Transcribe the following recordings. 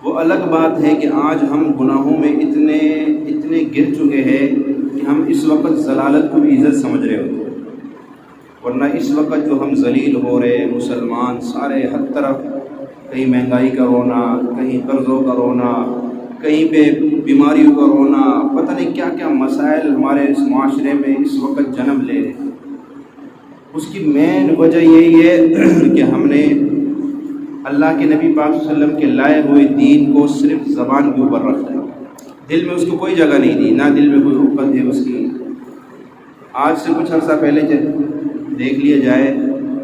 وہ الگ بات ہے کہ آج ہم گناہوں میں اتنے گر چکے ہیں کہ ہم اس وقت ضلالت کو بھی عزت سمجھ رہے ہوتے ہیں، ورنہ اس وقت جو ہم ذلیل ہو رہے مسلمان سارے ہر طرف، کہیں مہنگائی کا رونا، کہیں قرضوں کا رونا، کہیں پہ بیماریوں کا رونا، پتہ نہیں کیا کیا مسائل ہمارے اس معاشرے میں اس وقت جنم لے رہے ہیں۔ اس کی مین وجہ یہی ہے کہ ہم نے اللہ کے نبی پاک صلی اللہ علیہ وسلم کے لائے ہوئے دین کو صرف زبان کے اوپر رکھا ہے، دل میں اس کو کوئی جگہ نہیں دی، نہ دل میں کوئی حکمت ہے اس کی۔ آج سے کچھ عرصہ پہلے دیکھ لیا جائے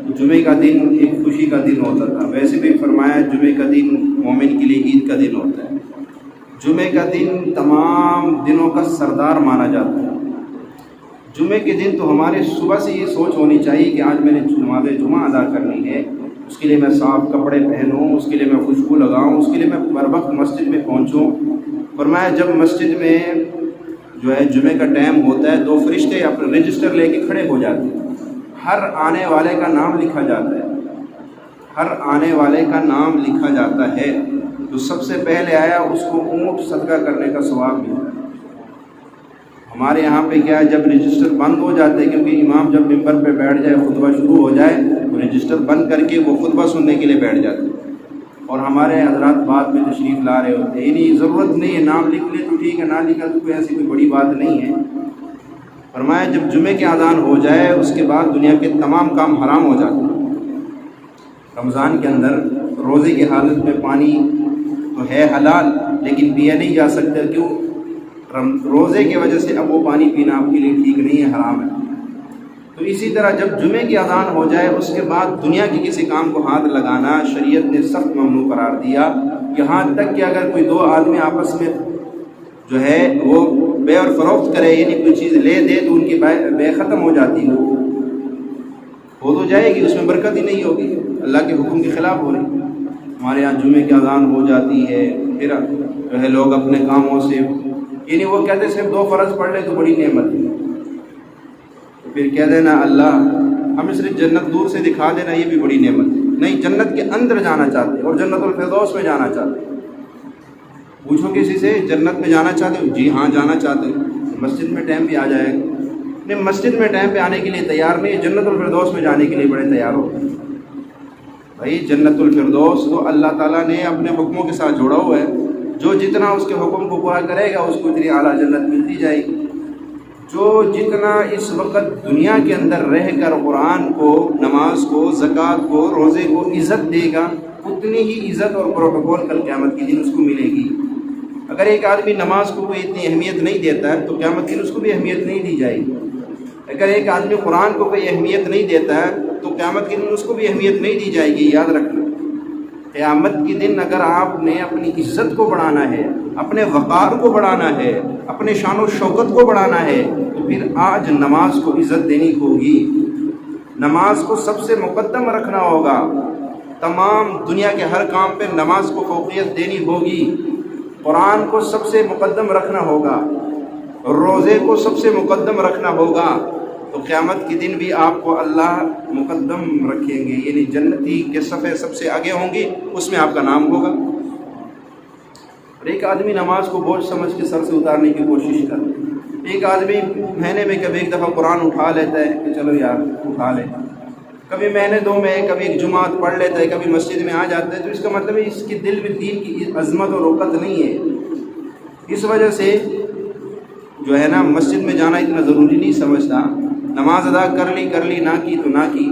تو جمعے کا دن ایک خوشی کا دن ہوتا تھا، ویسے بھی فرمایا جمعے کا دن مومن کے لیے عید کا دن ہوتا ہے۔ جمعے کا دن تمام دنوں کا سردار مانا جاتا ہے۔ جمعے کے دن تو ہمارے صبح سے یہ سوچ ہونی چاہیے کہ آج میں نے نماز جمعہ ادا کرنی ہے، اس کے لیے میں صاف کپڑے پہنوں، اس کے لیے میں خوشبو لگاؤں، اس کے لیے میں بر وقت مسجد میں پہنچوں۔ فرمایا جب مسجد میں جو ہے جمعے کا ٹائم ہوتا ہے تو فرشتے اپنا رجسٹر لے کے کھڑے ہو جاتے ہیں، ہر آنے والے کا نام لکھا جاتا ہے، ہر آنے والے کا نام لکھا جاتا ہے۔ جو سب سے پہلے آیا اس کو اونٹ صدقہ کرنے کا ثواب ملتا ہے۔ ہمارے یہاں پہ کیا ہے، جب رجسٹر بند ہو جاتے ہیں، کیونکہ امام جب ممبر پہ بیٹھ جائے خطبہ شروع ہو جائے تو رجسٹر بند کر کے وہ خطبہ سننے کے لیے بیٹھ جاتے ہیں، اور ہمارے حضرات بعد میں تشریف لا رہے ہوتے ہیں۔ یعنی ضرورت نہیں ہے، نام لکھ لے تو ٹھیک ہے، نہ لکھا تو کوئی ایسی کوئی بڑی بات نہیں ہے۔ فرمایا جب جمعے کی اذان ہو جائے اس کے بعد دنیا کے تمام کام حرام ہو جاتے ہیں۔ رمضان کے اندر روزے کی حالت میں پانی تو ہے حلال لیکن پیا نہیں جا سکتا، کیوں؟ روزے کی وجہ سے اب وہ پانی پینا آپ کے لیے ٹھیک نہیں ہے، حرام ہے۔ تو اسی طرح جب جمعے کی اذان ہو جائے اس کے بعد دنیا کے کسی کام کو ہاتھ لگانا شریعت نے سخت ممنوع قرار دیا، یہاں تک کہ اگر کوئی دو آدمی آپس میں جو ہے وہ بے اور فروخت کرے، یعنی کوئی چیز لے دے تو ان کی بے ختم ہو جاتی ہو تو جائے گی، اس میں برکت ہی نہیں ہوگی، اللہ کے حکم کے خلاف ہو رہی۔ ہمارے یہاں جمعے کی اذان ہو جاتی ہے، پھر جو ہے لوگ اپنے کاموں سے، یعنی وہ کہتے ہیں صرف 2 فرض پڑھ لے تو بڑی نعمت ہے، تو پھر کہہ دینا اللہ ہمیں صرف جنت دور سے دکھا دینا، یہ بھی بڑی نعمت ہے۔ نہیں، جنت کے اندر جانا چاہتے اور جنت الفردوس میں جانا چاہتے۔ پوچھو کسی سے جنت میں جانا چاہتے ہو؟ جی ہاں جانا چاہتے ہیں۔ مسجد میں ٹائم پہ آ جائے گا، نہیں مسجد میں ٹائم پہ آنے کے لیے تیار نہیں، جنت الفردوس میں جانے کے لیے بڑے تیار ہو۔ بھائی جنت الفردوس تو اللہ تعالیٰ نے اپنے حکموں کے ساتھ جوڑا ہوا ہے، جو جتنا اس کے حکم کو پورا کرے گا اس کو اتنی اعلیٰ جنت ملتی جائے گی۔ جو جتنا اس وقت دنیا کے اندر رہ کر قرآن کو، نماز کو، زکوٰۃ کو، روزے کو عزت دے گا اتنی ہی عزت اور پروٹوکول کل قیامت کے دن اس کو ملے گی۔ اگر ایک آدمی نماز کو کوئی اتنی اہمیت نہیں دیتا ہے تو قیامت کے دن اس کو بھی اہمیت نہیں دی جائے گی۔ اگر ایک آدمی قرآن کو کوئی اہمیت نہیں دیتا ہے تو قیامت کے دن اس کو بھی اہمیت نہیں دی جائے گی۔ یاد رکھنا، قیامت کے دن اگر آپ نے اپنی عزت کو بڑھانا ہے، اپنے وقار کو بڑھانا ہے، اپنے شان و شوکت کو بڑھانا ہے تو پھر آج نماز کو عزت دینی ہوگی، نماز کو سب سے مقدم رکھنا ہوگا، تمام دنیا کے ہر کام پہ نماز کو فوقیت دینی ہوگی، قرآن کو سب سے مقدم رکھنا ہوگا، روزے کو سب سے مقدم رکھنا ہوگا، تو قیامت کے دن بھی آپ کو اللہ مقدم رکھیں گے، یعنی جنتی کے صفحے سب سے آگے ہوں گی، اس میں آپ کا نام ہوگا۔ اور ایک آدمی نماز کو بوجھ سمجھ کے سر سے اتارنے کی کوشش کرتا، ایک آدمی مہینے میں کبھی ایک دفعہ قرآن اٹھا لیتا ہے کہ چلو یار اٹھا لے، کبھی مہینے 2 میں کبھی ایک جمعات پڑھ لیتا ہے، کبھی مسجد میں آ جاتا ہے، تو اس کا مطلب ہے اس کے دل میں دین کی عظمت اور وقت نہیں ہے۔ اس وجہ سے جو ہے نا مسجد میں جانا اتنا ضروری نہیں سمجھتا، نماز ادا کر لی نہ کی تو نہ کی۔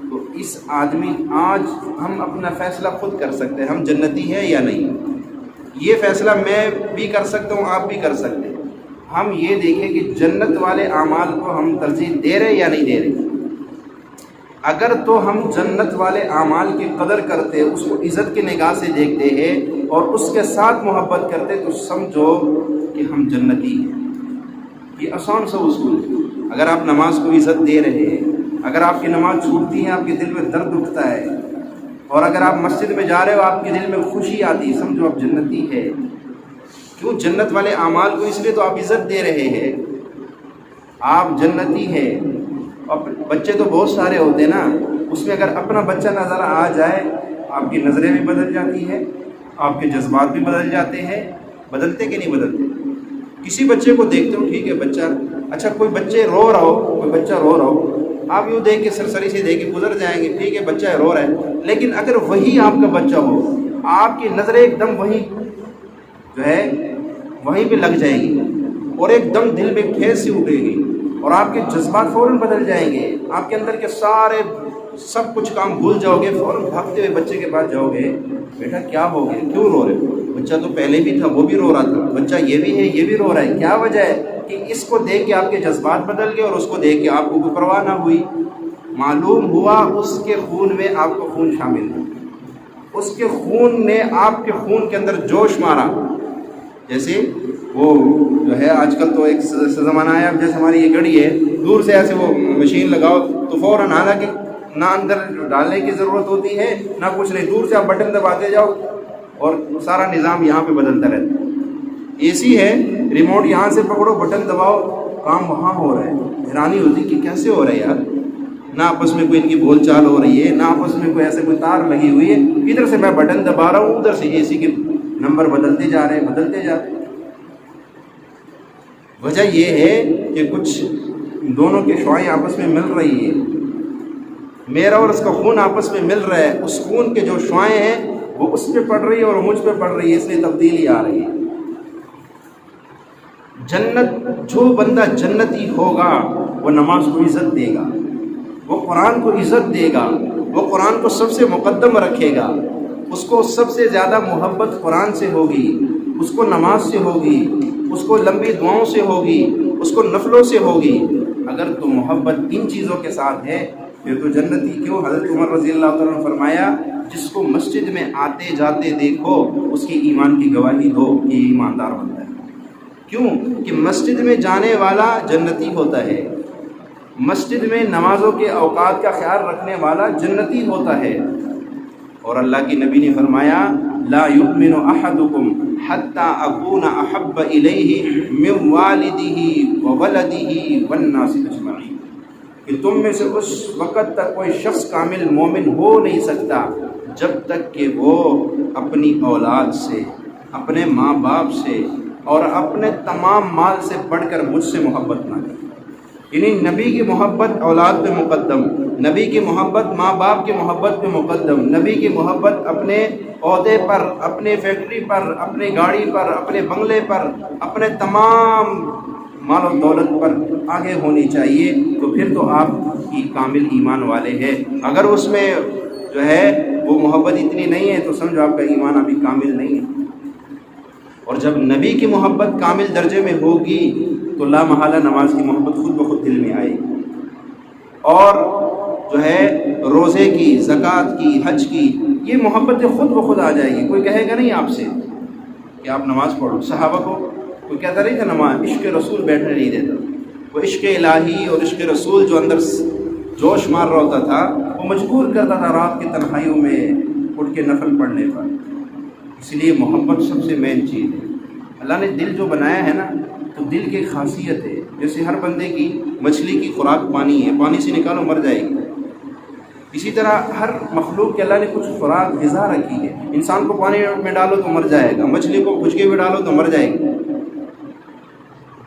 تو اس آدمی آج ہم اپنا فیصلہ خود کر سکتے ہیں، ہم جنتی ہیں یا نہیں، یہ فیصلہ میں بھی کر سکتا ہوں، آپ بھی کر سکتے ہیں۔ ہم یہ دیکھیں کہ جنت والے اعمال کو ہم ترجیح دے رہے یا نہیں دے رہے۔ اگر تو ہم جنت والے اعمال کی قدر کرتے، اس کو عزت کی نگاہ سے دیکھتے ہیں اور اس کے ساتھ محبت کرتے تو سمجھو کہ ہم جنتی ہیں۔ یہ آسان سا اصول ہے۔ اگر آپ نماز کو عزت دے رہے ہیں، اگر آپ کی نماز چھوٹتی ہے آپ کے دل میں درد اٹھتا ہے، اور اگر آپ مسجد میں جا رہے ہو آپ کے دل میں خوشی آتی ہے، سمجھو آپ جنتی ہے۔ کیوں؟ جنت والے اعمال کو اس لیے تو آپ عزت دے رہے ہیں، آپ جنتی ہیں۔ بچے تو بہت سارے ہوتے ہیں نا، اس میں اگر اپنا بچہ نظر آ جائے آپ کی نظریں بھی بدل جاتی ہیں، آپ کے جذبات بھی بدل جاتے ہیں. بدلتے کہ نہیں بدلتے؟ کسی بچے کو دیکھتے ہو، ٹھیک ہے بچہ، اچھا کوئی بچہ رو رہا ہو، آپ یوں دیکھ کے سرسری سے دیکھ کے گزر جائیں گے، ٹھیک ہے بچہ رو رہا ہے. لیکن اگر وہی آپ کا بچہ ہو، آپ کی نظریں ایک دم وہیں پہ لگ جائے گی اور ایک دم دل میں ٹھیس سی اٹھے گی اور آپ کے جذبات فوراً بدل جائیں گے. آپ کے اندر کے سب کچھ کام بھول جاؤ گے، فوراً بھاگتے ہوئے بچے کے پاس جاؤ گے، بیٹا کیا ہو گیا، کیوں رو رہے ہو؟ بچہ تو پہلے بھی تھا، وہ بھی رو رہا تھا، بچہ یہ بھی ہے، یہ بھی رو رہا ہے، کیا وجہ ہے؟ کہ اس کو دیکھ کے آپ کے جذبات بدل گئے اور اس کو دیکھ کے آپ کو کوئی پرواہ نہ ہوئی. معلوم ہوا اس کے خون میں آپ کا خون شامل ہے، اس کے خون نے آپ کے خون کے اندر جوش مارا. جیسے وہ جو ہے آج کل تو ایک زمانہ آیا، اب جیسے ہماری یہ گھڑی ہے، دور سے ایسے وہ مشین لگاؤ تو فوراً، حالانکہ نہ اندر ڈالنے کی ضرورت ہوتی ہے نہ کچھ نہیں، دور سے آپ بٹن دباتے جاؤ اور سارا نظام یہاں پہ بدلتا رہتا ہے. اے سی ہے، ریموٹ یہاں سے پکڑو، بٹن دباؤ، کام وہاں ہو رہا ہے. حیرانی ہوتی کہ کیسے ہو رہا ہے یار، نہ آپس میں کوئی ان کی بول چال ہو رہی ہے، نہ آپس میں کوئی ایسے کوئی تار لگی ہوئی ہے. ادھر سے میں بٹن دبا رہا ہوں، ادھر سے اے سی کے نمبر بدلتے جا رہے ہیں. وجہ یہ ہے کہ کچھ دونوں کے شعاعیں آپس میں مل رہی ہے، میرا اور اس کا خون آپس میں مل رہا ہے، اس خون کے جو شعاعیں ہیں وہ اس پہ پڑ رہی ہے اور مجھ پہ پڑ رہی ہے، اس لیے تبدیلی آ رہی ہے. جو بندہ جنتی ہوگا وہ نماز کو عزت دے گا، وہ قرآن کو عزت دے گا، وہ قرآن کو سب سے مقدم رکھے گا، اس کو سب سے زیادہ محبت قرآن سے ہوگی، اس کو نماز سے ہوگی، اس کو لمبی دعاؤں سے ہوگی، اس کو نفلوں سے ہوگی. اگر تو محبت ان چیزوں کے ساتھ ہے پھر تو جنتی کیوں. حضرت عمر رضی اللہ تعالیٰ نے فرمایا، جس کو مسجد میں آتے جاتے دیکھو اس کی ایمان کی گواہی دو کہ یہ ایماندار بنتا ہے. کیوں کہ مسجد میں جانے والا جنتی ہوتا ہے، مسجد میں نمازوں کے اوقات کا خیال رکھنے والا جنتی ہوتا ہے. اور اللہ کی نبی نے فرمایا، لا یؤمن احدکم حتی اکون احب الیہ من والدہ وولدہ والناس اجمعین، کہ تم میں سے اس وقت تک کوئی شخص کامل مومن ہو نہیں سکتا جب تک کہ وہ اپنی اولاد سے، اپنے ماں باپ سے اور اپنے تمام مال سے بڑھ کر مجھ سے محبت نہ کرے. یعنی نبی کی محبت اولاد پہ مقدم، نبی کی محبت ماں باپ کی محبت پہ مقدم، نبی کی محبت اپنے عہدے پر، اپنے فیکٹری پر، اپنی گاڑی پر، اپنے بنگلے پر، اپنے تمام مال و دولت پر آگے ہونی چاہیے. تو پھر تو آپ کی کامل ایمان والے ہیں. اگر اس میں جو ہے وہ محبت اتنی نہیں ہے تو سمجھو آپ کا ایمان ابھی کامل نہیں ہے. اور جب نبی کی محبت کامل درجے میں ہوگی تو لا محالہ نماز کی محبت خود بخود دل میں آئے گی، اور جو ہے روزے کی، زکوٰۃ کی، حج کی، یہ محبت خود بخود آ جائے گی. کوئی کہے گا نہیں آپ سے کہ آپ نماز پڑھو. صحابہ کو کوئی کہتا نہیں تھا نماز، عشق رسول بیٹھنے نہیں دیتا. وہ عشق الہی اور عشق رسول جو اندر جوش مار رہا ہوتا تھا وہ مجبور کرتا تھا رات کی تنہائیوں میں اٹھ کے نفل پڑھنے پر. اس لیے محبت سب سے مین چیز ہے. اللہ نے دل جو بنایا ہے نا، تو دل کی خاصیت ہے، جیسے ہر بندے کی مچھلی کی خوراک پانی ہے، پانی سے نکالو مر جائے گی. اسی طرح ہر مخلوق کے اللہ نے کچھ خوراک غذا رکھی ہے. انسان کو پانی میں ڈالو تو مر جائے گا، مچھلی کو خشکی میں ڈالو تو مر جائے گی.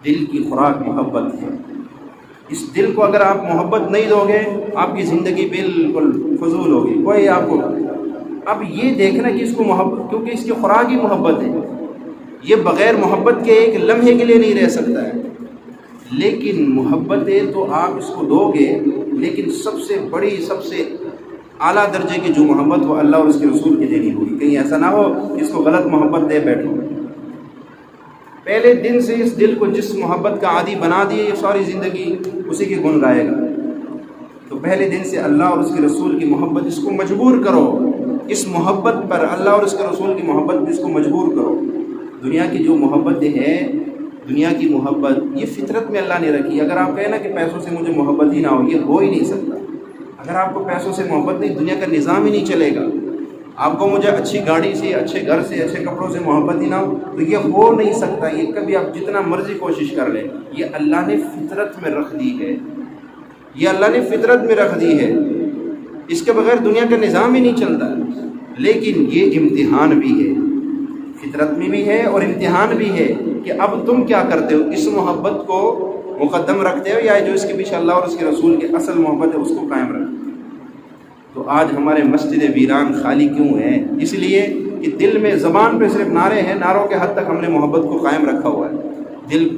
دل کی خوراک محبت ہے. اس دل کو اگر آپ محبت نہیں دو گے آپ کی زندگی بالکل فضول ہوگی. کوئی آپ کو اب یہ دیکھنا کہ اس کو محبت، کیونکہ اس کی خوراک ہی محبت ہے، یہ بغیر محبت کے ایک لمحے کے لیے نہیں رہ سکتا ہے. لیکن محبت ہے تو آپ اس کو دو گے، لیکن سب سے بڑی، سب سے اعلیٰ درجے کی جو محبت وہ اللہ اور اس کے رسول کی دینی ہوگی. کہیں ایسا نہ ہو کہ اس کو غلط محبت دے بیٹھو. پہلے دن سے اس دل کو جس محبت کا عادی بنا دیے یہ ساری زندگی اسی کے گن گائے گا. تو پہلے دن سے اللہ اور اس کے رسول کی محبت اس کو مجبور کرو، اس محبت پر، اللہ اور اس کے رسول کی محبت پر اس کو مجبور کرو. دنیا کی جو محبتیں ہیں، دنیا کی محبت یہ فطرت میں اللہ نے رکھی. اگر آپ کہیں نا کہ پیسوں سے مجھے محبت ہی نہ ہو، یہ ہو ہی نہیں سکتا. اگر آپ کو پیسوں سے محبت نہیں، دنیا کا نظام ہی نہیں چلے گا. آپ کو مجھے اچھی گاڑی سے، اچھے گھر سے، اچھے کپڑوں سے محبت ہی نہ ہو تو یہ ہو نہیں سکتا. یہ کبھی آپ جتنا مرضی کوشش کر لیں، یہ اللہ نے فطرت میں رکھ دی ہے، یہ اللہ نے فطرت میں رکھ دی ہے. اس کے بغیر دنیا کا نظام ہی نہیں چلتا. لیکن یہ امتحان بھی ہے. فطرت میں بھی ہے اور امتحان بھی ہے کہ اب تم کیا کرتے ہو، اس محبت کو مقدم رکھتے ہو یا جو اس کے پیچھے اللہ اور اس کے رسول کی اصل محبت ہے اس کو قائم رکھتے ہو۔ تو آج ہمارے مسجد ویران خالی کیوں ہے؟ اس لیے کہ دل میں زبان پہ صرف نعرے ہیں، نعروں کے حد تک ہم نے محبت کو قائم رکھا ہوا ہے، دل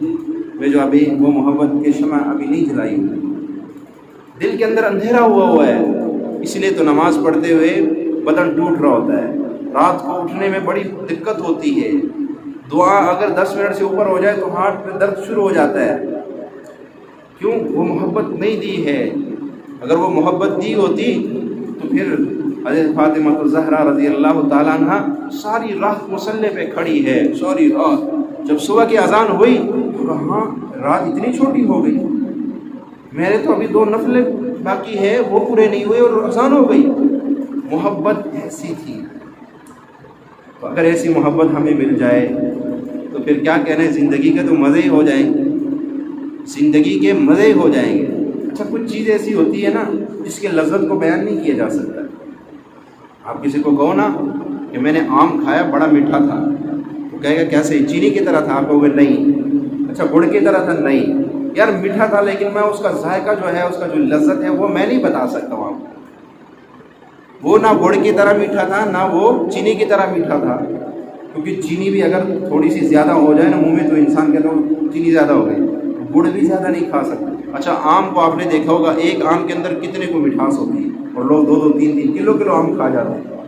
میں جو ابھی وہ محبت کی شمع ابھی نہیں جلائی ہوئی، دل کے اندر اندھیرا ہوا ہے۔ اس لیے تو نماز پڑھتے ہوئے بدن ٹوٹ رہا ہوتا ہے، رات کو اٹھنے میں بڑی دقت ہوتی ہے، دعا اگر 10 منٹ سے اوپر ہو جائے تو ہاتھ میں درد شروع ہو جاتا ہے۔ کیوں؟ وہ محبت نہیں دی ہے۔ اگر وہ محبت دی ہوتی تو پھر حضرت فاطمہ الزہرا رضی اللہ تعالیٰ عنہ ساری رات مصلی پہ کھڑی ہے، ساری رات۔ جب صبح کی اذان ہوئی تو کہا رات اتنی چھوٹی ہو گئی، میرے تو ابھی 2 نفلیں باقی ہے وہ پورے نہیں ہوئے اور اذان ہو گئی۔ محبت ایسی تھی۔ تو اگر ایسی محبت ہمیں مل جائے تو پھر کیا کہنے، زندگی کے تو مزے ہی ہو جائیں گے، زندگی کے مزے ہو جائیں گے۔ اچھا کچھ چیز ایسی ہوتی ہے نا جس کے لذت کو بیان نہیں کیا جا سکتا۔ آپ کسی کو کہو نا کہ میں نے آم کھایا بڑا میٹھا تھا، تو کہے گا کیسے، چینی کی طرح تھا؟ آپ کہو گے نہیں۔ اچھا گڑ کی طرح تھا؟ نہیں یار میٹھا تھا، لیکن میں اس کا ذائقہ جو ہے، اس کا جو لذت ہے وہ میں نہیں بتا سکتا ہوں آپ کو۔ وہ نہ گڑ کی طرح میٹھا تھا نہ وہ چینی کی طرح میٹھا تھا، کیونکہ چینی بھی اگر تھوڑی سی زیادہ ہو جائے نا منہ میں تو انسان کہتا ہے چینی زیادہ ہو گئی، گڑ بھی زیادہ نہیں کھا سکتا۔ اچھا آم کو آپ نے دیکھا ہوگا، ایک آم کے اندر کتنے کو مٹھاس ہوتی ہے، اور لوگ 2-2 3-3 کلو آم کھا جاتے ہیں،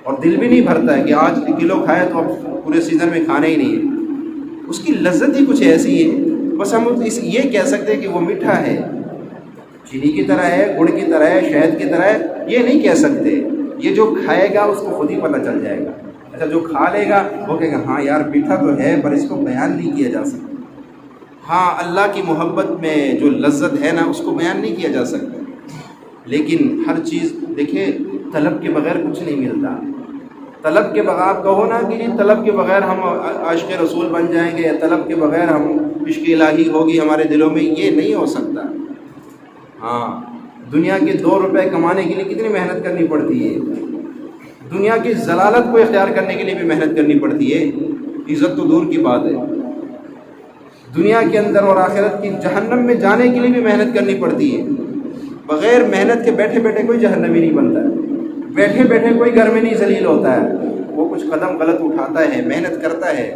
اور دل بھی نہیں بھرتا ہے کہ آج کلو کھائے تو اب پورے سیزن میں کھانا ہی نہیں ہے۔ اس کی لذت ہی کچھ ایسی ہے، بس ہم یہ کہہ سکتے ہیں کہ وہ میٹھا ہے، چینی کی طرح ہے، گڑ کی طرح ہے، شہد کی طرح ہے، یہ نہیں کہہ سکتے۔ یہ جو کھائے گا اس کو خود ہی پتہ چل جائے گا۔ اچھا جو کھا لے گا وہ کہے گا ہاں یار میٹھا تو ہے پر اس کو بیان نہیں کیا جا سکتا۔ ہاں اللہ کی محبت میں جو لذت ہے نا اس کو بیان نہیں کیا جا سکتا، لیکن ہر چیز دیکھیں طلب کے بغیر کچھ نہیں ملتا۔ طلب کے بغیر آپ کہو نا کہ طلب کے بغیر ہم عاشق رسول بن جائیں گے، طلب کے بغیر ہم عشق الہی ہوگی ہمارے دلوں میں، یہ نہیں ہو سکتا۔ ہاں دنیا کے 2 روپے کمانے کے لیے کتنی محنت کرنی پڑتی ہے، دنیا کی ضلالت کو اختیار کرنے کے لیے بھی محنت کرنی پڑتی ہے، عزت تو دور کی بات ہے۔ دنیا کے اندر اور آخرت کی جہنم میں جانے کے لیے بھی محنت کرنی پڑتی ہے۔ بغیر محنت کے بیٹھے بیٹھے کوئی جہنمی نہیں بنتا ہے، بیٹھے بیٹھے کوئی گھر میں نہیں ذلیل ہوتا ہے، وہ کچھ قدم غلط اٹھاتا ہے، محنت کرتا ہے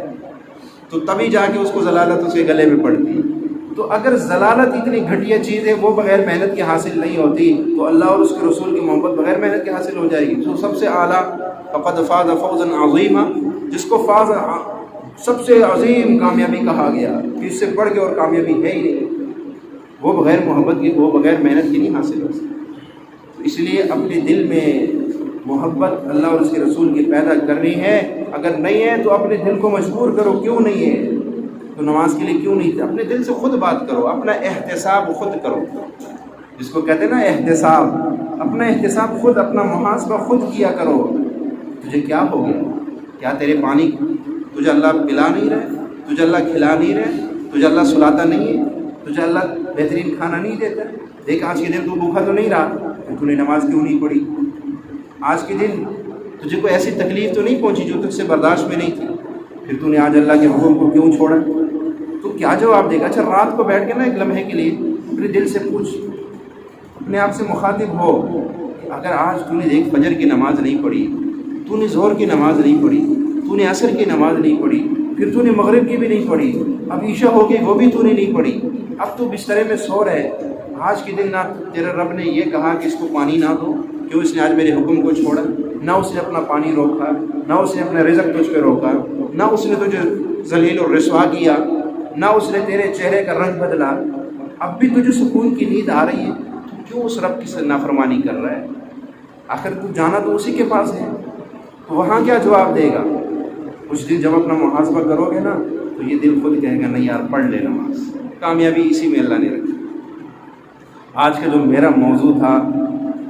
تو تبھی جا کے اس کو ضلالت اس کے گلے میں پڑتی ہے۔ تو اگر ضلالت اتنی گھٹیا چیز ہے وہ بغیر محنت کے حاصل نہیں ہوتی تو اللہ اور اس کے رسول کی محبت بغیر محنت کے حاصل ہو جائے گی۔ تو سب سے اعلیٰ فقد فاز فوزا عظیما، جس کو فاز سب سے عظیم کامیابی کہا گیا، اس سے بڑھ کے اور کامیابی ہے ہی نہیں، وہ بغیر محبت کی، وہ بغیر محنت کی نہیں حاصل ہو سکتی۔ اس لیے اپنے دل میں محبت اللہ اور اس کے رسول کی پیدا کرنی ہے۔ اگر نہیں ہے تو اپنے دل کو مجبور کرو، کیوں نہیں ہے تو نماز کے لیے کیوں نہیں، اپنے دل سے خود بات کرو، اپنا احتساب خود کرو، جس کو کہتے ہیں نا احتساب، اپنا احتساب خود، اپنا محاسبہ خود کیا کرو۔ تجھے کیا ہو گیا؟ کیا تیرے پانی تجھے اللہ پلا نہیں رہے، تجھے اللہ کھلا نہیں رہے، تجھے اللہ سلاتا نہیں ہے، تجھے اللہ بہترین کھانا نہیں دیتا؟ دیکھ آج کے دن تو بھوکا تو نہیں رہا، تو نے نماز کیوں نہیں پڑھی؟ آج کے دن تجھے کوئی ایسی تکلیف تو نہیں پہنچی جو تجھ سے برداشت میں نہیں تھی، پھر تو نے آج اللہ کے حکم کو کیوں چھوڑا؟ تو کیا جواب دے گا؟ اچھا رات کو بیٹھ کے نا ایک لمحے کے لیے اپنے دل سے پوچھ، اپنے آپ سے مخاطب ہو، اگر آج تو نے دیکھ فجر کی نماز نہیں پڑھی، تو نے ظہر کی نماز نہیں پڑھی، تو نے عصر کی نماز نہیں پڑھی، پھر تو نے مغرب کی بھی نہیں پڑھی، اب عشاء ہو گئی وہ بھی تو نے نہیں پڑھی، اب تو بسترے میں سو رہے، آج کے دن نہ تیرے رب نے یہ کہا کہ اس کو پانی نہ دو، کیوں اس نے آج میرے حکم کو چھوڑا؟ نہ اس نے اپنا پانی روکا، نہ اس نے اپنا رزق تجھ پہ روکا، نہ اس نے تجھے ذلیل اور رسوا کیا، نہ اس نے تیرے چہرے کا رنگ بدلا، اب بھی تجھے سکون کی نیند آ رہی ہے، تو کیوں اس رب کی نافرمانی کر رہا ہے؟ آخر تو جانا تو اسی کے پاس ہے، تو وہاں کیا جواب دے گا؟ کچھ دن جب اپنا محاسبہ کرو گے نا تو یہ دل خود کہے گا نہیں یار پڑھ لے نماز، کامیابی اسی میں اللہ نے رکھی۔ آج کا جو میرا موضوع تھا،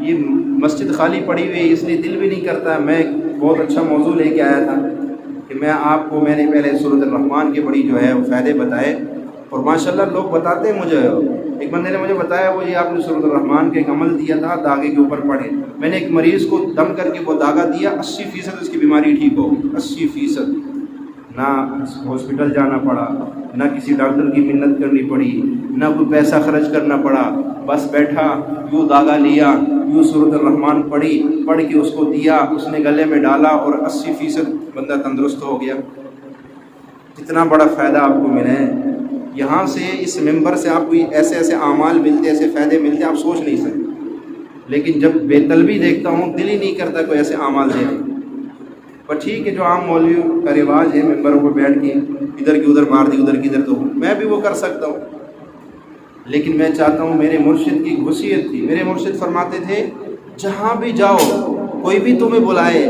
یہ مسجد خالی پڑی ہوئی اس لیے دل بھی نہیں کرتا، میں بہت اچھا موضوع لے کے آیا تھا کہ میں آپ کو، میں نے پہلے سورۃ الرحمن کے بڑی جو ہے وہ فائدے بتائے اور ماشاءاللہ لوگ بتاتے ہیں مجھے، ایک بندے نے مجھے بتایا وہ یہ آپ نے سورۃ الرحمن کے ایک عمل دیا تھا داغے کے اوپر پڑھے، میں نے ایک مریض کو دم کر کے وہ داغا دیا، 80% اس کی بیماری ٹھیک ہو گئی، 80%، نہ ہاسپٹل جانا پڑا، نہ کسی ڈاکٹر کی منت کرنی پڑی، نہ کوئی پیسہ خرچ کرنا پڑا، بس بیٹھا یوں داغا لیا، یوں سورۃ الرحمن پڑھ کے اس کو دیا، اس نے گلے میں ڈالا اور 80% بندہ تندرست ہو گیا۔ کتنا بڑا فائدہ آپ کو ملا ہے، یہاں سے اس ممبر سے آپ کو ایسے ایسے اعمال ملتے، ایسے فائدے ملتے آپ سوچ نہیں سکتے، لیکن جب بے طلبی دیکھتا ہوں دل ہی نہیں کرتا کوئی ایسے اعمال دے دیں۔ پر ٹھیک ہے، جو عام مولویوں کا رواج ہے ممبروں پر بیٹھ کے ادھر کی ادھر مار دی، ادھر کی ادھر، تو میں بھی وہ کر سکتا ہوں، لیکن میں چاہتا ہوں میرے مرشد کی وصیت تھی، میرے مرشد فرماتے تھے جہاں بھی جاؤ کوئی بھی تمہیں بلائے،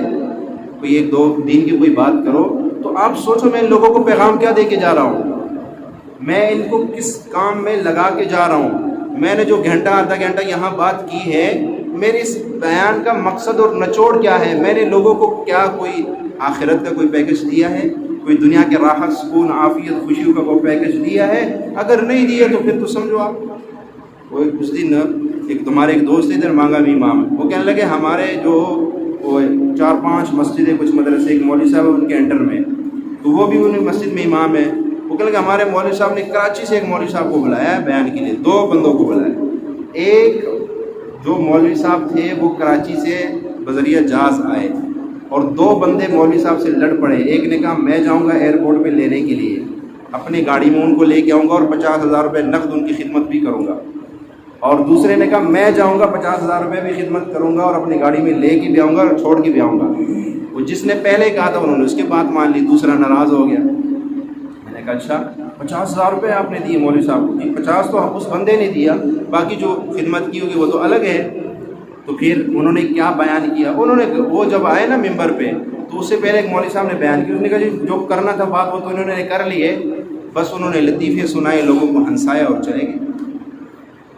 کوئی ایک دو دین کی کوئی بات کرو تو آپ سوچو میں ان لوگوں کو پیغام کیا دے کے جا رہا ہوں، میں ان کو کس کام میں لگا کے جا رہا ہوں، میں نے جو گھنٹہ آدھا گھنٹہ یہاں بات کی ہے میرے اس بیان کا مقصد اور نچوڑ کیا ہے، میں نے لوگوں کو کیا کوئی آخرت کا کوئی پیکج دیا ہے، کوئی دنیا کے راحت سکون عافیت خوشیوں کا کوئی پیکج دیا ہے؟ اگر نہیں دیا تو پھر تو سمجھو آپ۔ وہ اس دن ایک تمہارے ایک دوست ادھر مانگا بھی امام، وہ کہنے لگے ہمارے جو 4-5 مسجدیں کچھ مدرسے، ایک مولوی صاحب ان کے انٹر میں، تو وہ بھی ان مسجد میں امام ہے، وہ کہنے لگے ہمارے مولوی صاحب نے کراچی سے ایک مولوی صاحب کو بلایا ہے بیان کے لیے، 2 بندوں کو بلایا، ایک جو مولوی صاحب تھے وہ کراچی سے بذریعہ جہاز آئے اور 2 بندے مولوی صاحب سے لڑ پڑے، ایک نے کہا میں جاؤں گا ایئرپورٹ پہ لینے کے لیے، اپنی گاڑی میں ان کو لے کے آؤں گا اور 50,000 روپے نقد ان کی خدمت بھی کروں گا، اور دوسرے نے کہا میں جاؤں گا 50,000 روپے بھی خدمت کروں گا اور اپنی گاڑی میں لے کے بھی آؤں گا اور چھوڑ کے بھی آؤں گا۔ وہ جس نے پہلے کہا تھا انہوں نے اس کے بات مان لی، دوسرا ناراض ہو گیا۔ میں نے کہا اچھا 50,000 روپے آپ نے دیے مولوی صاحب کو؟ 50 تو اس بندے نے دیا، باقی جو خدمت کی ہوگی وہ تو الگ ہے۔ تو پھر انہوں نے کیا بیان کیا، انہوں نے وہ جب آئے نا ممبر پہ تو اس سے پہلے ایک مولوی صاحب نے بیان کیا، اس نے کہا جی جو کرنا تھا بات وہ تو انہوں نے کر لی ہے، بس انہوں نے لطیفے سنائے، لوگوں کو ہنسایا اور چلے گئے،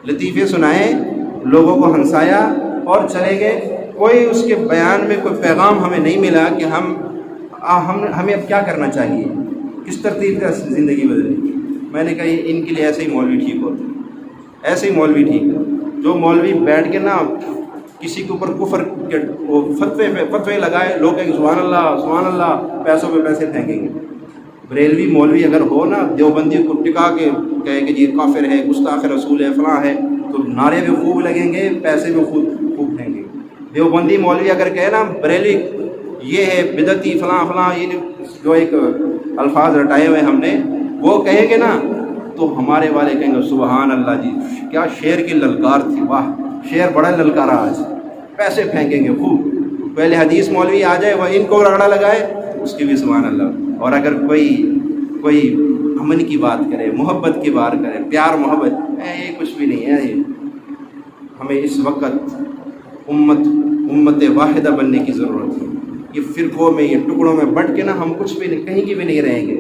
لطیفے سنائے لوگوں کو ہنسایا اور چلے گئے، کوئی اس کے بیان میں کوئی پیغام ہمیں نہیں ملا کہ ہمیں اب کیا کرنا چاہیے، کس ترتیب کا زندگی بدلے۔ میں نے کہا یہ ان کے لیے ایسے ہی مولوی ٹھیک ہوتے ہیں، ایسے ہی مولوی ٹھیک ہے، جو مولوی بیٹھ کے نا کسی کے اوپر کفر کے فتوے لگائے، لوگ کہیں سبحان اللہ سبحان اللہ، پیسوں پہ پیسے پھینکیں گے۔ بریلوی مولوی اگر ہو نا دیوبندی کو ٹکا کے کہے کہ یہ کافر ہے، گستاخ رسول ہے، فلاں ہے، تو نعرے بھی خوب لگیں گے، پیسے بھی خوب دیں گے۔ دیوبندی مولوی اگر کہے نا بریلی یہ ہے بدعتی فلاں فلاں، یہ جو ایک الفاظ رٹائے ہوئے ہم نے وہ کہیں گے نا تو ہمارے والے کہیں گے سبحان اللہ جی کیا شعر کی للکار تھی، واہ شعر بڑا للکارا، آج پیسے پھینکیں گے خوب۔ پہلے حدیث مولوی آ جائے وہ ان کو رگڑا لگائے اس کی بھی سبحان اللہ، اور اگر کوئی امن کی بات کرے، محبت کی بات کرے، پیار محبت، یہ کچھ بھی نہیں ہے۔ ہمیں اس وقت امت واحدہ بننے کی ضرورت ہے، یہ فرقوں میں، یہ ٹکڑوں میں بٹ کے نا ہم کچھ بھی نہیں، کہیں کی بھی نہیں رہیں گے۔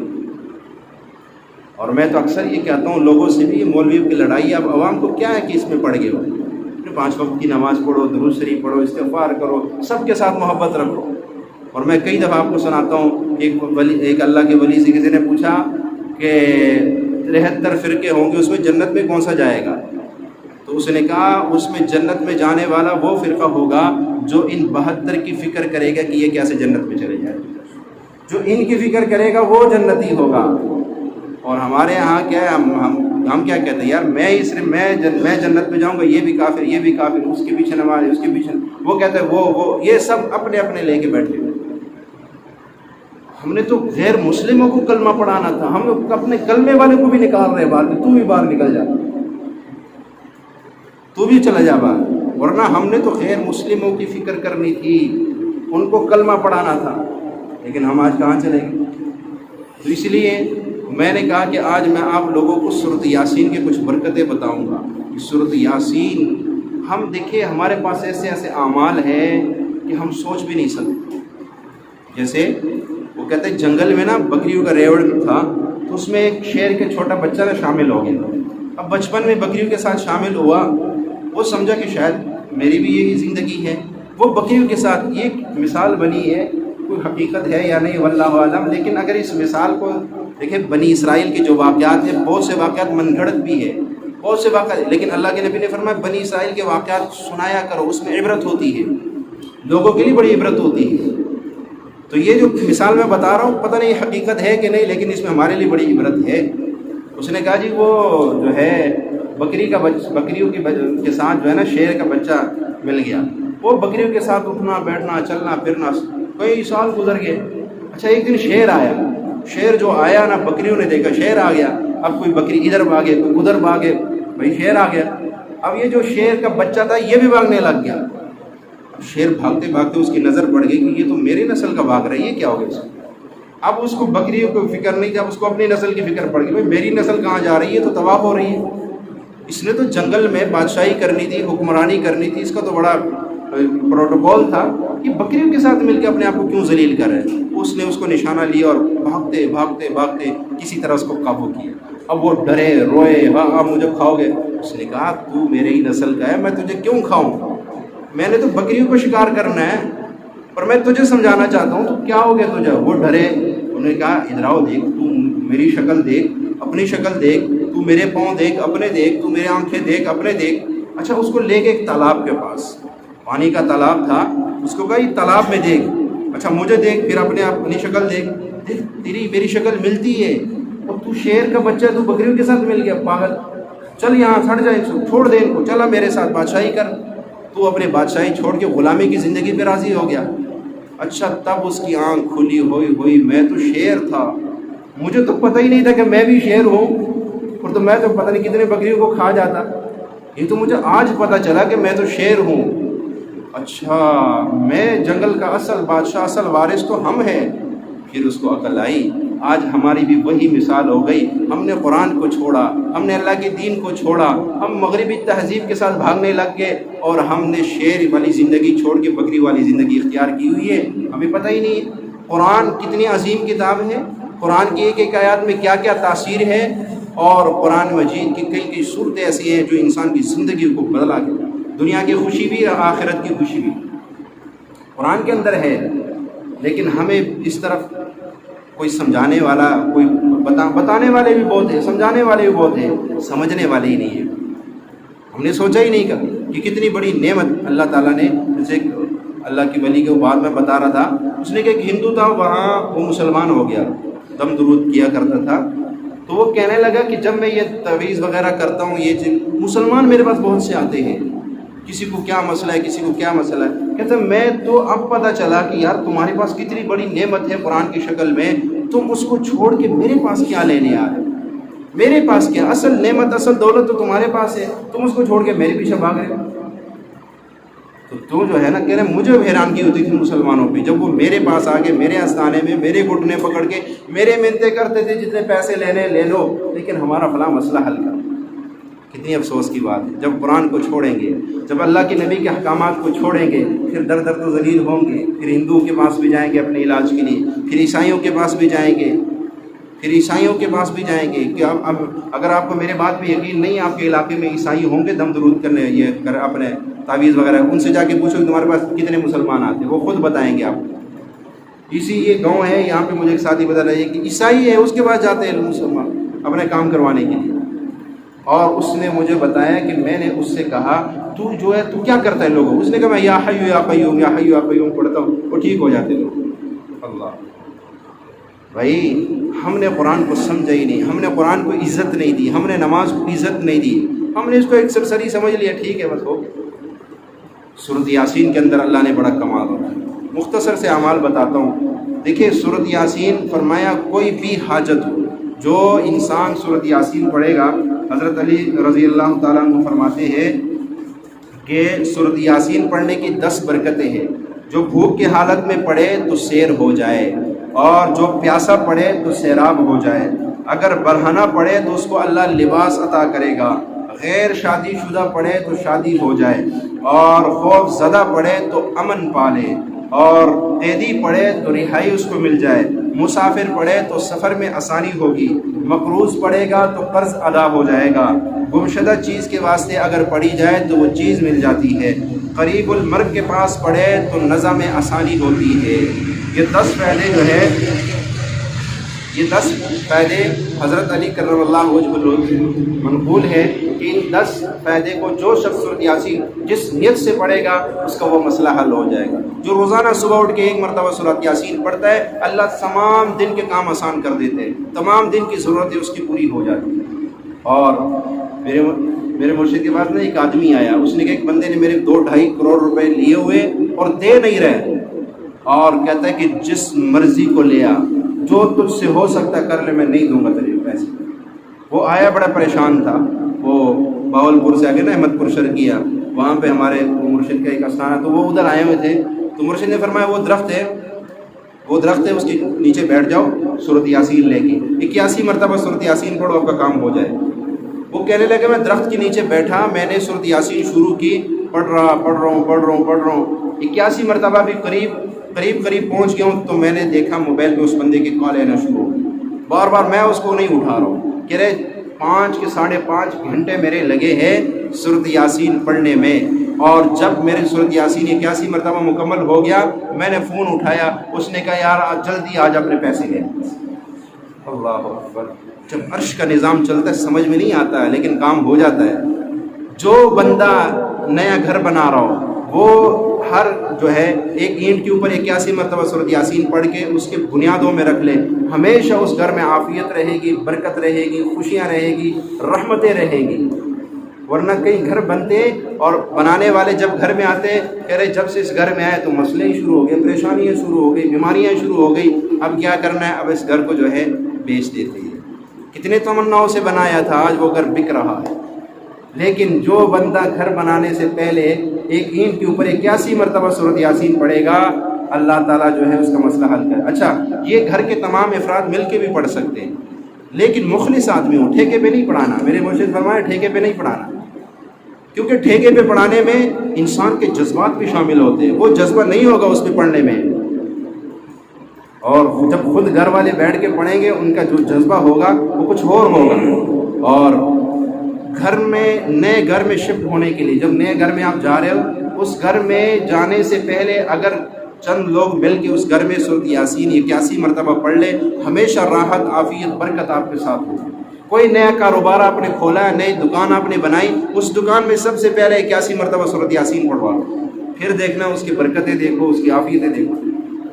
اور میں تو اکثر یہ کہتا ہوں لوگوں سے بھی، مولویوں کی لڑائی اب عوام کو کیا ہے کہ اس میں پڑ گئے ہو، 5 وقت کی نماز پڑھو، درود شریف پڑھو، استغفار کرو، سب کے ساتھ محبت رکھو۔ اور میں کئی دفعہ آپ کو سناتا ہوں، ایک اللہ کے ولی سے کسی نے پوچھا کہ 73 فرقے ہوں گے اس میں جنت میں کون سا جائے گا؟ تو اس نے کہا اس میں جنت میں جانے والا وہ فرقہ ہوگا جو ان 72 کی فکر کرے گا کہ یہ کیسے جنت میں چلے جائے، جو ان کی فکر کرے گا وہ جنتی ہوگا۔ اور ہمارے ہاں کیا ہے، ہم کیا کہتے ہیں یار میں جنت میں جاؤں گا، یہ بھی کافر، یہ بھی کافر، اس کے پیچھے نماز، اس کے پیچھے، وہ کہتے ہیں وہ یہ سب اپنے اپنے لے کے بیٹھے ہوئے۔ ہم نے تو غیر مسلموں کو کلمہ پڑھانا تھا، ہم اپنے کلمے والے کو بھی نکال رہے باہر، تو بھی باہر نکل جا، تو بھی چلا جا باہر، ورنہ ہم نے تو غیر مسلموں کی فکر کرنی تھی، ان کو کلمہ پڑھانا تھا، لیکن ہم آج کہاں چلیں گے؟ تو اس لیے میں نے کہا کہ آج میں آپ لوگوں کو سورۃ یاسین کے کچھ برکتیں بتاؤں گا۔ سورۃ یاسین ہم دیکھیں ہمارے پاس ایسے ایسے اعمال ہیں کہ ہم سوچ بھی نہیں سکتے۔ جیسے وہ کہتے ہیں جنگل میں نا بکریوں کا ریوڑ تھا، تو اس میں ایک شیر کے چھوٹا بچہ نا شامل ہو گیا، اب بچپن میں بکریوں کے ساتھ شامل ہوا، وہ سمجھا کہ شاید میری بھی یہی زندگی ہے، وہ بکریوں کے ساتھ، یہ مثال بنی ہے، کوئی حقیقت ہے یا نہیں واللہ عالم، لیکن اگر اس مثال کو دیکھیں بنی اسرائیل کے جو واقعات ہیں بہت سے واقعات من گھڑت بھی ہے، بہت سے واقعات، لیکن اللہ کے نبی نے فرمایا بنی اسرائیل کے واقعات سنایا کرو، اس میں عبرت ہوتی ہے، لوگوں کے لیے بڑی عبرت ہوتی ہے۔ تو یہ جو مثال میں بتا رہا ہوں پتہ نہیں حقیقت ہے کہ نہیں، لیکن اس میں ہمارے لیے بڑی عبرت ہے۔ اس نے کہا جی وہ جو ہے بکریوں کے ساتھ جو ہے نا شیر کا بچہ مل گیا، وہ بکریوں کے ساتھ اٹھنا بیٹھنا چلنا پھرنا، کئی سال گزر گئے۔ اچھا ایک دن شیر آیا، شیر جو آیا نا بکریوں نے دیکھا شیر آ گیا، اب کوئی بکری ادھر بھاگے کوئی ادھر بھاگے، بھائی شیر آ گیا۔ اب یہ جو شیر کا بچہ تھا یہ بھی بھاگنے لگ گیا۔ شیر بھاگتے بھاگتے اس کی نظر پڑ گئی کہ یہ تو میری نسل کا بھاگ رہا ہے، یہ کیا ہو گیا اس کو؟ اب اس کو بکریوں کو فکر نہیں تھا، اس کو اپنی نسل کی فکر پڑ گئی، بھائی میری نسل کہاں جا رہی ہے، تو تباہ ہو رہی ہے۔ اس نے تو جنگل میں بادشاہی کرنی تھی، حکمرانی کرنی تھی، اس کا تو بڑا پروٹوکول تھا کہ بکریوں کے ساتھ مل کے اپنے آپ کو کیوں ذلیل کر رہے ہیں۔ اس نے اس کو نشانہ لیا اور بھاگتے بھاگتے بھاگتے کسی طرح اس کو قابو کیا۔ اب وہ ڈرے روئے، ہاں مجھے کھاؤ گے؟ اس نے کہا تو میرے ہی نسل کا ہے، میں تجھے کیوں کھاؤں؟ میں نے تو بکریوں کو شکار کرنا ہے، پر میں تجھے سمجھانا چاہتا ہوں تو کیا ہو گیا تجھے؟ وہ ڈرے، انہوں نے کہا ادھر آؤ، دیکھ تو میری شکل دیکھ، اپنی شکل دیکھ، تو میرے پاؤں دیکھ اپنے دیکھ، تو میرے آنکھیں دیکھ اپنے دیکھ۔ اچھا اس کو لے کے ایک تالاب کے پاس، پانی کا تالاب تھا، اس کو کہا یہ تالاب میں دیکھ، اچھا مجھے دیکھ، پھر اپنی شکل دیکھ، تیری میری شکل ملتی ہے، اور تو شیر کا بچہ، تو بکریوں کے ساتھ مل گیا، پاگل، چل یہاں ہٹ جائے، چھوڑ دے ان کو، چلا میرے ساتھ بادشاہی کر۔ تو اپنے بادشاہی چھوڑ کے غلامی کی زندگی پہ راضی ہو گیا۔ اچھا تب اس کی آنکھ کھلی ہوئی میں تو شیر تھا، مجھے تو پتہ ہی نہیں تھا کہ میں بھی شیر ہوں، اور تو میں تو پتہ نہیں کتنے بکریوں کو کھا جاتا، یہ تو مجھے آج پتہ چلا کہ میں تو شیر ہوں۔ اچھا میں جنگل کا اصل بادشاہ، اصل وارث تو ہم ہیں۔ پھر اس کو عقل آئی، آج ہماری بھی وہی مثال ہو گئی، ہم نے قرآن کو چھوڑا، ہم نے اللہ کے دین کو چھوڑا، ہم مغربی تہذیب کے ساتھ بھاگنے لگ گئے، اور ہم نے شیر والی زندگی چھوڑ کے بکری والی زندگی اختیار کی ہوئی ہے، ہمیں پتہ ہی نہیں۔ قرآن کتنی عظیم کتاب ہے، قرآن کی ایک ایک آیات میں کیا کیا تاثیر ہے، اور قرآن مجید کی کئی صورتیں ایسی ہیں جو انسان کی زندگی کو بدلا کے، دنیا کی خوشی بھی اور آخرت کی خوشی بھی قرآن کے اندر ہے۔ لیکن ہمیں اس طرف کوئی سمجھانے والا، کوئی بتانے والے بھی بہت ہیں، سمجھانے والے بھی بہت ہیں، سمجھنے والے ہی نہیں ہیں۔ ہم نے سوچا ہی نہیں کبھی کہ کتنی بڑی نعمت اللہ تعالیٰ نے، جیسے اللہ کی ولی کے بعد میں بتا رہا تھا، اس نے کہ ایک ہندو تھا وہاں، وہ مسلمان ہو گیا، دم درود کیا کرتا تھا، تو وہ کہنے لگا کہ جب میں یہ تعویذ وغیرہ کرتا ہوں، یہ مسلمان میرے پاس بہت سے آتے ہیں، کسی کو کیا مسئلہ ہے، کسی کو کیا مسئلہ ہے، کہتا میں تو اب پتہ چلا کہ یار تمہارے پاس کتنی بڑی نعمت ہے قرآن کی شکل میں، تم اس کو چھوڑ کے میرے پاس کیا لینے آ رہے؟ میرے پاس کیا؟ اصل نعمت، اصل دولت تو تمہارے پاس ہے، تم اس کو چھوڑ کے میرے پیچھے بھاگ رہے ہو۔ تو جو ہے نا کہہ رہے مجھے حیرانگی ہوتی تھی مسلمانوں پہ، جب وہ میرے پاس آ کے میرے آستانے میں میرے گھٹنے پکڑ کے میرے منتیں کرتے تھے، جتنے پیسے لینے لے لو، لیکن ہمارا فلاں مسئلہ حل کر۔ کتنی افسوس کی بات ہے، جب قرآن کو چھوڑیں گے، جب اللہ کے نبی کے احکامات کو چھوڑیں گے، پھر در در تو ذلیل ہوں گے، پھر ہندوؤں کے پاس بھی جائیں گے اپنے علاج کے لیے، پھر عیسائیوں کے پاس بھی جائیں گے، کہ اب اگر آپ کو میرے بات پہ یقین نہیں، آپ کے علاقے میں عیسائی ہوں گے دم درود کرنے، یہ اپنے تعویذ وغیرہ، ان سے جا کے پوچھو کہ تمہارے پاس کتنے مسلمان آتے ہیں، وہ خود بتائیں گے آپ کو۔ یہ گاؤں ہے یہاں پہ، مجھے ایک ساتھی بتا رہا ہے کہ عیسائی ہے، اس کے پاس جاتے ہیں مسلمان اپنے کام کروانے کے لیے، اور اس نے مجھے بتایا کہ میں نے اس سے کہا تو جو ہے تو کیا کرتا ہے لوگوں، اس نے کہا میں یا حی یا قیوم یا حی یا قیوم پڑھتا ہوں، وہ ٹھیک ہو جاتے لوگ۔ اللہ بھائی ہم نے قرآن کو سمجھا ہی نہیں، ہم نے قرآن کو عزت نہیں دی، ہم نے نماز کو عزت نہیں دی، ہم نے اس کو ایک سرسری سمجھ لیا، ٹھیک ہے بس ہو گیا۔ سورۃ یاسین کے اندر اللہ نے بڑا کمال ہوتا ہے، مختصر سے اعمال بتاتا ہوں۔ دیکھیں سورۃ یاسین فرمایا کوئی بھی حاجت ہو، جو انسان سورۃ یاسین پڑھے گا، حضرت علی رضی اللہ تعالیٰ عنہ فرماتے ہیں کہ سورۃ یاسین پڑھنے کی 10 برکتیں ہیں۔ جو بھوک کی حالت میں پڑھے تو سیر ہو جائے، اور جو پیاسا پڑھے تو سیراب ہو جائے، اگر برہنہ پڑھے تو اس کو اللہ لباس عطا کرے گا، غیر شادی شدہ پڑھے تو شادی ہو جائے، اور خوف زدہ پڑھے تو امن پالے، اور قیدی پڑھے تو رہائی اس کو مل جائے، مسافر پڑھے تو سفر میں آسانی ہوگی، مقروض پڑھے گا تو قرض ادا ہو جائے گا، گمشدہ چیز کے واسطے اگر پڑھی جائے تو وہ چیز مل جاتی ہے، قریب المرگ کے پاس پڑھے تو نظم میں آسانی ہوتی ہے۔ یہ 10 پہلے جو ہے یہ 10 فائدے حضرت علی کرم اللہ وجہ منقول ہے کہ ان 10 فائدے کو جو شخص سورۃ یاسین جس نیت سے پڑھے گا اس کا وہ مسئلہ حل ہو جائے گا۔ جو روزانہ صبح اٹھ کے ایک مرتبہ سورۃ یاسین پڑھتا ہے، اللہ تمام دن کے کام آسان کر دیتے ہیں، تمام دن کی ضرورتیں اس کی پوری ہو جاتی ہیں۔ اور میرے مرشد کے پاس نا ایک آدمی آیا، اس نے کہا ایک بندے نے میرے 2-2.5 کروڑ روپے لیے ہوئے اور دے نہیں رہے، اور کہتا ہے کہ جس مرضی کو لے آ، جو تجھ سے ہو سکتا کر لے، میں نہیں دوں گا تیرے پیسے۔ وہ آیا بڑا پریشان تھا، وہ باولپور سے آگے نا احمد پور شرقیہ، وہاں پہ ہمارے مرشد کا ایک آستانہ ہے، تو وہ ادھر آئے ہوئے تھے۔ تو مرشد نے فرمایا وہ درخت ہے اس کے نیچے بیٹھ جاؤ، سورۃ یاسین لے کے 81 مرتبہ سورۃ یاسین پڑھو، آپ کا کام ہو جائے۔ وہ کہنے لگے میں درخت کے نیچے بیٹھا، میں نے سورۃ یاسین شروع کی، پڑھ رہا ہوں 81 مرتبہ بھی قریب پہنچ گیا ہوں، تو میں نے دیکھا موبائل پہ اس بندے کی کال آنا شروع ہو، بار میں اس کو نہیں اٹھا رہا ہوں، کہہ رہے 5 کے 5.5 گھنٹے میرے لگے ہیں سورۃ یاسین پڑھنے میں۔ اور جب میرے سورۃ یاسین 81 مرتبہ مکمل ہو گیا، میں نے فون اٹھایا، اس نے کہا یار جلدی آج اپنے پیسے لے۔ اللہ اکبر! جب عرش کا نظام چلتا ہے سمجھ میں نہیں آتا ہے، لیکن کام ہو جاتا ہے۔ جو بندہ نیا گھر بنا رہا ہو، وہ ہر جو ہے ایک اینٹ کے اوپر 81 مرتبہ سورۃ یاسین پڑھ کے اس کے بنیادوں میں رکھ لے، ہمیشہ اس گھر میں عافیت رہے گی، برکت رہے گی، خوشیاں رہے گی، رحمتیں رہے گی۔ ورنہ کئی گھر بنتے اور بنانے والے جب گھر میں آتے کہہ رہے جب سے اس گھر میں آئے تو مسئلے ہی شروع ہو گئے، پریشانیاں شروع ہو گئی، بیماریاں شروع ہو گئی، اب کیا کرنا ہے، اب اس گھر کو جو ہے بیچ دیتے ہیں۔ کتنے تمناؤں سے بنایا تھا، آج وہ گھر بک رہا ہے۔ لیکن جو بندہ گھر بنانے سے پہلے ایک اینٹ کے اوپر 81 مرتبہ سورۃ یاسین پڑھے گا، اللہ تعالیٰ جو ہے اس کا مسئلہ حل کرے۔ اچھا، یہ گھر کے تمام افراد مل کے بھی پڑھ سکتے ہیں، لیکن مخلص آدمی ہو، ٹھیکے پہ نہیں پڑھانا۔ میرے مرشد فرمائے ٹھیکے پہ نہیں پڑھانا، کیونکہ ٹھیکے پہ پڑھانے میں انسان کے جذبات بھی شامل ہوتے ہیں، وہ جذبہ نہیں ہوگا اس پہ پڑھنے میں۔ اور جب خود گھر والے بیٹھ کے پڑھیں گے، ان کا جو جذبہ ہوگا وہ کچھ اور ہوگا۔ اور نئے گھر میں شفٹ ہونے کے لیے، جب نئے گھر میں آپ جا رہے ہو، اس گھر میں جانے سے پہلے اگر چند لوگ مل کے اس گھر میں سورۃ یاسین 81 مرتبہ پڑھ لے، ہمیشہ راحت، عافیت، برکت آپ کے ساتھ ہوگی۔ کوئی نیا کاروبار آپ نے کھولا ہے، نئی دکان آپ نے بنائی، اس دکان میں سب سے پہلے 81 مرتبہ سورۃ یاسین پڑھوا لو، پھر دیکھنا اس کی برکتیں دیکھو، اس کی عافیتیں دیکھو۔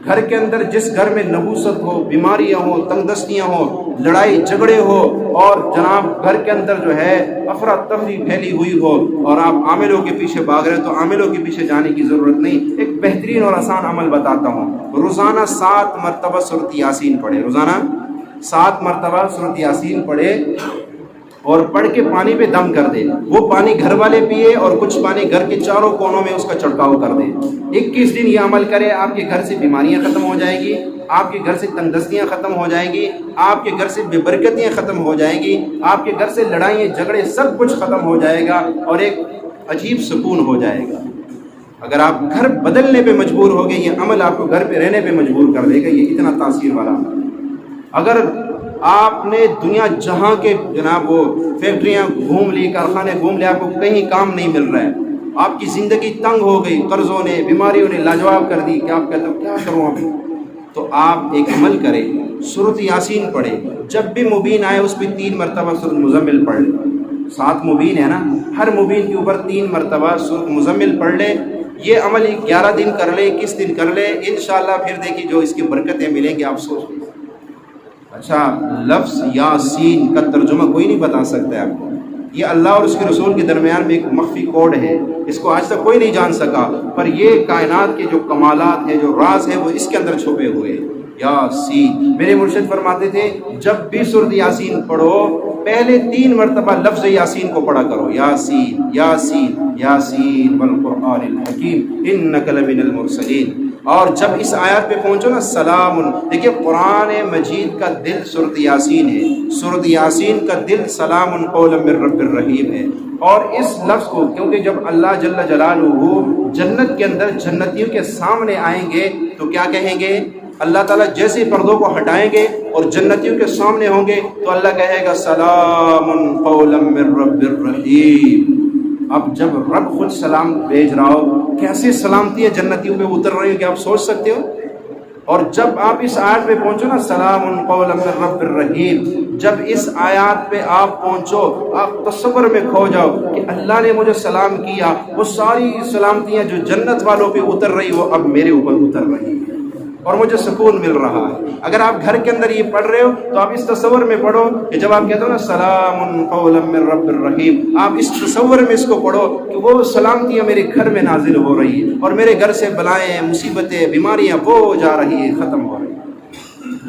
گھر کے اندر جس گھر میں نبوست ہو، بیماریاں ہوں، تنگ دستیاں ہوں، لڑائی جھگڑے ہو، اور جناب گھر کے اندر جو ہے افراتفری پھیلی ہوئی ہو، اور آپ عاملوں کے پیچھے بھاگ رہے، تو عاملوں کے پیچھے جانے کی ضرورت نہیں۔ ایک بہترین اور آسان عمل بتاتا ہوں، روزانہ 7 مرتبہ سورۃ یاسین پڑھے، روزانہ 7 مرتبہ سورۃ یاسین پڑھے، اور پڑھ کے پانی پہ دم کر دے۔ وہ پانی گھر والے پیے اور کچھ پانی گھر کے چاروں کونوں میں اس کا چھڑکاؤ کر دے۔ 21 دن یہ عمل کرے، آپ کے گھر سے بیماریاں ختم ہو جائیں گی، آپ کے گھر سے تنگ دستیاں ختم ہو جائیں گی، آپ کے گھر سے بے برکتیاں ختم ہو جائیں گی، آپ کے گھر سے لڑائیاں جھگڑے سب کچھ ختم ہو جائے گا، اور ایک عجیب سکون ہو جائے گا۔ اگر آپ گھر بدلنے پہ مجبور ہو گئے، یہ عمل آپ کو گھر پہ رہنے پہ مجبور کر دے گا، یہ اتنا تاثیر والا عمل۔ اگر آپ نے دنیا جہاں کے جناب وہ فیکٹریاں گھوم لی، کارخانے گھوم لے، آپ کو کہیں کام نہیں مل رہا ہے، آپ کی زندگی تنگ ہو گئی، قرضوں نے، بیماریوں نے لاجواب کر دی کہ آپ کہتے ہو کیا کروں ابھی، تو آپ ایک عمل کریں، سورۃ یاسین پڑھیں۔ جب بھی مبین آئے اس پہ 3 مرتبہ سورۃ مزمل پڑھ لیں۔ 7 مبین ہے نا، ہر مبین کے اوپر 3 مرتبہ سورۃ مزمل پڑھ لیں۔ یہ عمل 11 دن کر لیں، 21 دن کر لیں، انشاءاللہ پھر دیکھیے جو اس کی برکتیں ملیں گی، آپ سوچ لیں۔ اچھا، لفظ یاسین کا ترجمہ کوئی نہیں بتا سکتا ہے آپ کو، یہ اللہ اور اس کے رسول کے درمیان میں ایک مخفی کوڈ ہے، اس کو آج تک کوئی نہیں جان سکا، پر یہ کائنات کے جو کمالات ہیں، جو راز ہیں، وہ اس کے اندر چھپے ہوئے ہیں۔ یاسین، میرے مرشد فرماتے تھے جب بھی سورۃ یاسین پڑھو، پہلے 3 مرتبہ لفظ یاسین کو پڑھا کرو، یاسین یاسین یاسین والقرآن الحکیم انک لمن المرسلین۔ اور جب اس آیات پہ پہنچو نا، سلام، دیکھیے قرآن مجید کا دل سورۃ یاسین ہے، سورۃ یاسین کا دل سلام قولا من رب الرحیم ہے۔ اور اس لفظ کو، کیونکہ جب اللہ جل جلالہ جنت کے اندر جنتیوں کے سامنے آئیں گے تو کیا کہیں گے؟ اللہ تعالیٰ جیسے پردوں کو ہٹائیں گے اور جنتیوں کے سامنے ہوں گے تو اللہ کہے گا سلام قولا من رب الرحیم۔ اب جب رب خود سلام بھیج رہا ہو، کیسے سلامتی ہے جنتیوں پہ اتر رہی ہو کہ آپ سوچ سکتے ہو؟ اور جب آپ اس آیت پہ پہنچو نا سلام قولا من رب الرحیم، جب اس آیات پہ آپ پہنچو آپ تصور میں کھو جاؤ کہ اللہ نے مجھے سلام کیا، وہ ساری سلامتیاں جو جنت والوں پہ اتر رہی وہ اب میرے اوپر اتر رہی ہیں اور مجھے سکون مل رہا ہے۔ اگر آپ گھر کے اندر یہ پڑھ رہے ہو تو آپ اس تصور میں پڑھو کہ جب آپ کہتے ہو نا سلام قولا من رب الرحیم، آپ اس تصور میں اس کو پڑھو کہ وہ سلامتیاں میرے گھر میں نازل ہو رہی ہیں اور میرے گھر سے بلائیں، مصیبتیں، بیماریاں وہ جا رہی ہیں، ختم ہو رہی ہیں۔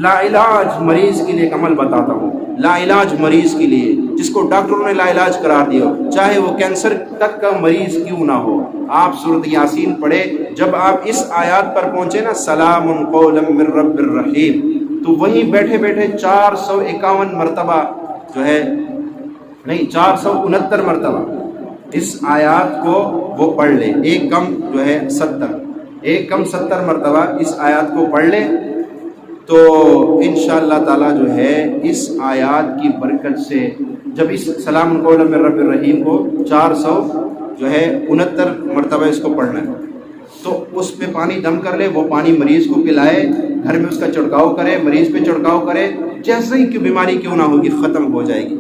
لا علاج مریض کے لیے ایک عمل بتاتا ہوں، لا علاج مریض کے لیے جس کو ڈاکٹروں نے لا علاج قرار دیا، چاہے وہ کینسر تک کا مریض کیوں نہ ہو، آپ سورۃ یاسین پڑھے، جب آپ اس آیات پر پہنچے نا سلام قولا من رب الرحیم، تو وہیں بیٹھے بیٹھے 451 مرتبہ جو ہے نہیں 469 مرتبہ اس آیات کو وہ پڑھ لے، ایک کم جو ہے 70 مرتبہ اس آیات کو پڑھ لے، تو انشاءاللہ تعالیٰ جو ہے اس آیات کی برکت سے جب اس سلام قولا من رب الرحیم کو 469 مرتبہ اس کو پڑھنا ہے تو اس پہ پانی دم کر لے، وہ پانی مریض کو پلائے، گھر میں اس کا چھڑکاؤ کرے، مریض پہ چھڑکاؤ کرے، جیسے ہی کہ بیماری کیوں نہ ہوگی ختم ہو جائے گی۔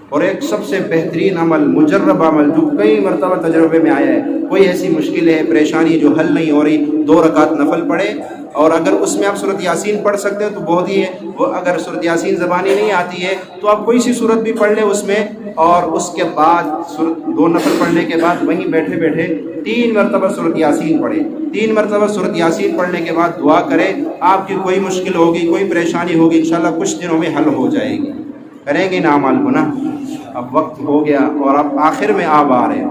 اور ایک سب سے بہترین عمل، مجرب عمل جو کئی مرتبہ تجربے میں آیا ہے، کوئی ایسی مشکل ہے، پریشانی جو حل نہیں ہو رہی، 2 رکعت نفل پڑھے، اور اگر اس میں آپ سورۃ یاسین پڑھ سکتے ہو تو بہت ہی ہے، وہ اگر سورۃ یاسین زبانی نہیں آتی ہے تو آپ کوئی سی سورت بھی پڑھ لیں اس میں، اور اس کے بعد 2 نفل پڑھنے کے بعد وہیں بیٹھے بیٹھے 3 مرتبہ سورۃ یاسین پڑھے، 3 مرتبہ سورۃ یاسین پڑھنے کے بعد دعا کرے، آپ کی کوئی مشکل ہوگی، کوئی پریشانی ہوگی، انشاءاللہ کچھ دنوں میں حل ہو جائے گی۔ کریں گے نا اعمال کو نا؟ اب وقت ہو گیا اور اب آخر میں آپ آ رہے ہیں،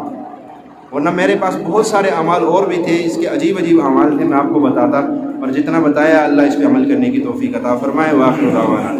ورنہ میرے پاس بہت سارے اعمال اور بھی تھے، اس کے عجیب عجیب اعمال تھے، میں آپ کو بتاتا، اور جتنا بتایا اللہ اس پہ عمل کرنے کی توفیق عطا فرمائے۔ وآخر دعوانا